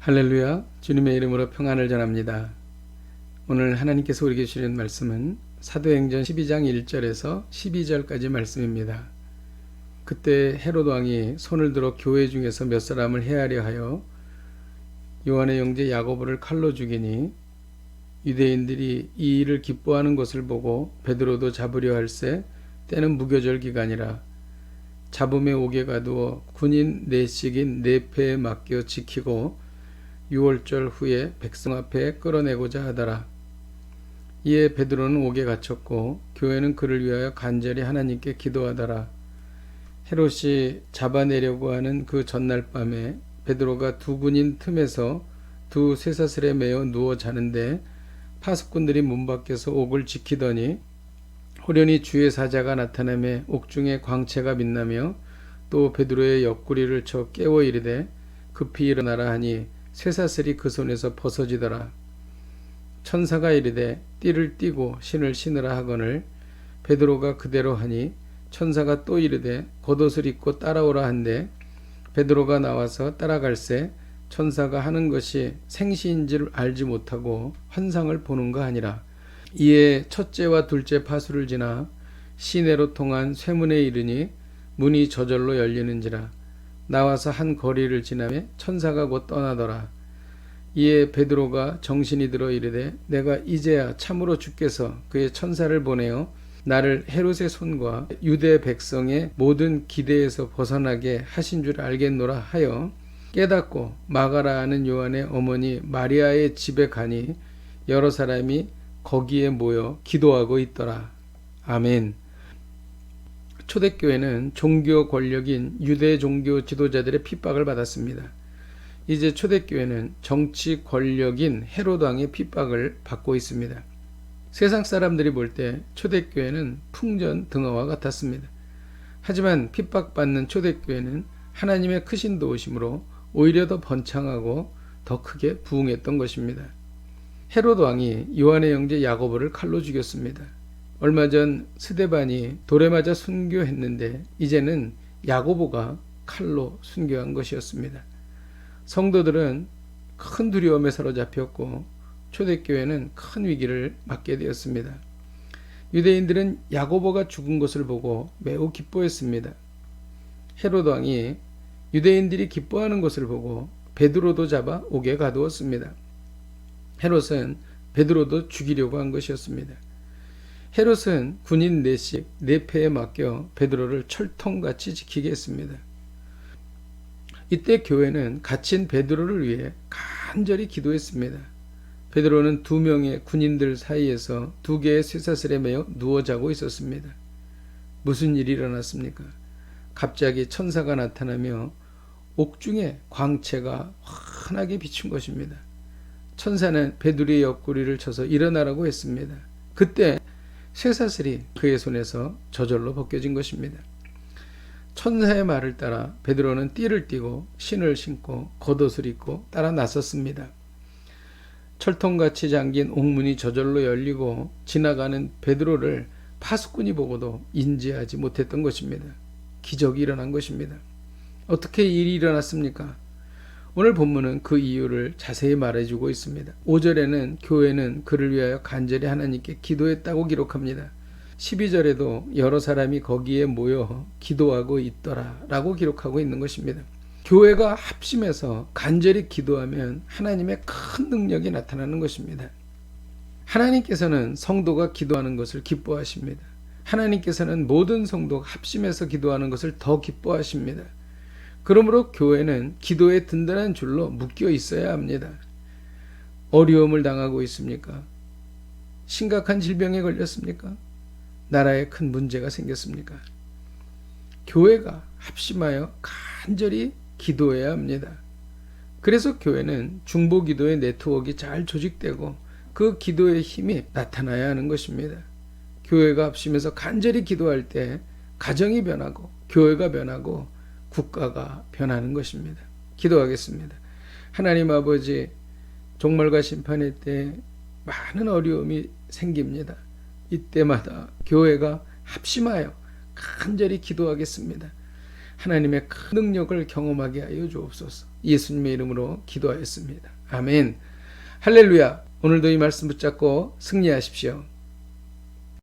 할렐루야, 주님의 이름으로 평안을 전합니다. 오늘 하나님께서 우리에게 주시는 말씀은 사도행전 12장 1절에서 12절까지 말씀입니다. 그때 헤롯 왕이 손을 들어 교회 중에서 몇 사람을 해하려 하여 요한의 형제 야고보를 칼로 죽이니 유대인들이 이 일을 기뻐하는 것을 보고 베드로도 잡으려 할세 때는 무교절 기간이라 잡음에 옥에 가두어 군인 넷씩인 네 패에 맡겨 지키고 6월절 후에 백성 앞에 끌어내고자 하더라. 이에 베드로는 옥에 갇혔고 교회는 그를 위하여 간절히 하나님께 기도하더라. 헤롯이 잡아내려고 하는 그 전날 밤에 베드로가 두 군인 틈에서 두 쇠사슬에 매어 누워 자는데 파수꾼들이 문 밖에서 옥을 지키더니 호련히 주의 사자가 나타나며 옥중에 광채가 빛나며 또 베드로의 옆구리를 쳐 깨워 이르되 급히 일어나라 하니 쇠사슬이 그 손에서 벗어지더라. 천사가 이르되 띠를 띠고 신을 신으라 하거늘 베드로가 그대로 하니 천사가 또 이르되 겉옷을 입고 따라오라 한데 베드로가 나와서 따라갈새 천사가 하는 것이 생시인 줄 알지 못하고 환상을 보는가 하니라. 이에 첫째와 둘째 파수를 지나 시내로 통한 쇠문에 이르니 문이 저절로 열리는지라. 나와서 한 거리를 지나며 천사가 곧 떠나더라. 이에 베드로가 정신이 들어 이르되 내가 이제야 참으로 주께서 그의 천사를 보내어 나를 헤롯의 손과 유대 백성의 모든 기대에서 벗어나게 하신 줄 알겠노라 하여 깨닫고 마가라 하는 요한의 어머니 마리아의 집에 가니 여러 사람이 거기에 모여 기도하고 있더라. 아멘. 초대교회는 종교 권력인 유대 종교 지도자들의 핍박을 받았습니다. 이제 초대교회는 정치 권력인 헤롯 왕의 핍박을 받고 있습니다. 세상 사람들이 볼 때 초대교회는 풍전등화와 같았습니다. 하지만 핍박받는 초대교회는 하나님의 크신 도우심으로 오히려 더 번창하고 더 크게 부흥했던 것입니다. 헤롯 왕이 요한의 형제 야고보를 칼로 죽였습니다. 얼마 전 스데반이 돌에 맞아 순교했는데 이제는 야고보가 칼로 순교한 것이었습니다. 성도들은 큰 두려움에 사로잡혔고 초대교회는 큰 위기를 맞게 되었습니다. 유대인들은 야고보가 죽은 것을 보고 매우 기뻐했습니다. 헤롯 왕이 유대인들이 기뻐하는 것을 보고 베드로도 잡아 옥에 가두었습니다. 헤롯은 베드로도 죽이려고 한 것이었습니다. 헤롯은 군인 넷씩 네 패에 맡겨 베드로를 철통같이 지키게 했습니다. 이때 교회는 갇힌 베드로를 위해 간절히 기도했습니다. 베드로는 두 명의 군인들 사이에서 두 개의 쇠사슬에 매여 누워 자고 있었습니다. 무슨 일이 일어났습니까? 갑자기 천사가 나타나며 옥중에 광채가 환하게 비춘 것입니다. 천사는 베드로의 옆구리를 쳐서 일어나라고 했습니다. 그때 쇠사슬이 그의 손에서 저절로 벗겨진 것입니다. 천사의 말을 따라 베드로는 띠를 띠고 신을 신고 겉옷을 입고 따라 나섰습니다. 철통같이 잠긴 옥문이 저절로 열리고 지나가는 베드로를 파수꾼이 보고도 인지하지 못했던 것입니다. 기적이 일어난 것입니다. 어떻게 일이 일어났습니까? 오늘 본문은 그 이유를 자세히 말해주고 있습니다. 5절에는 교회는 그를 위하여 간절히 하나님께 기도했다고 기록합니다. 12절에도 여러 사람이 거기에 모여 기도하고 있더라 라고 기록하고 있는 것입니다. 교회가 합심해서 간절히 기도하면 하나님의 큰 능력이 나타나는 것입니다. 하나님께서는 성도가 기도하는 것을 기뻐하십니다. 하나님께서는 모든 성도가 합심해서 기도하는 것을 더 기뻐하십니다. 그러므로 교회는 기도의 든든한 줄로 묶여 있어야 합니다. 어려움을 당하고 있습니까? 심각한 질병에 걸렸습니까? 나라에 큰 문제가 생겼습니까? 교회가 합심하여 간절히 기도해야 합니다. 그래서 교회는 중보기도의 네트워크가 잘 조직되고 그 기도의 힘이 나타나야 하는 것입니다. 교회가 합심해서 간절히 기도할 때 가정이 변하고 교회가 변하고 국가가 변하는 것입니다. 기도하겠습니다. 하나님 아버지, 종말과 심판의 때 많은 어려움이 생깁니다. 이때마다 교회가 합심하여 간절히 기도하겠습니다. 하나님의 큰 능력을 경험하게 하여 주옵소서. 예수님의 이름으로 기도하였습니다. 아멘. 할렐루야. 오늘도 이 말씀 붙잡고 승리하십시오.